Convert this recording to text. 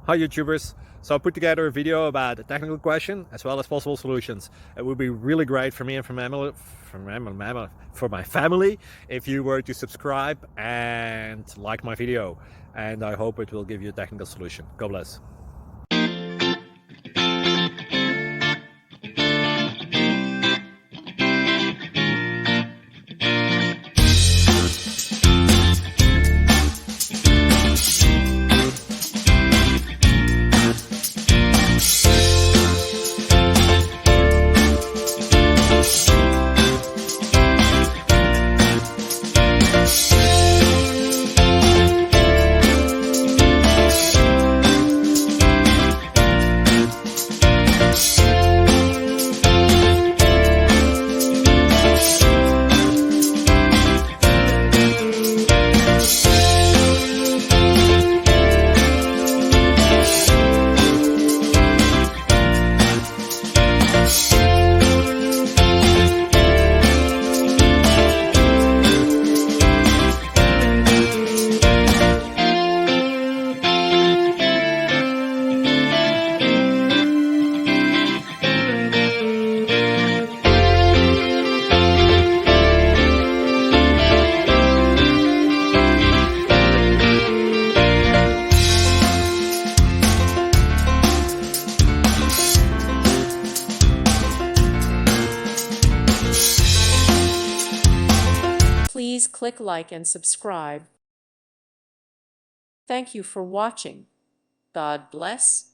Hi YouTubers! So I put together a video about a technical question as well as possible solutions. It would be really great for me and for my family if you were to subscribe and like my video, and I hope it will give you a technical solution. God bless. Please click like and subscribe. Thank you for watching. God bless.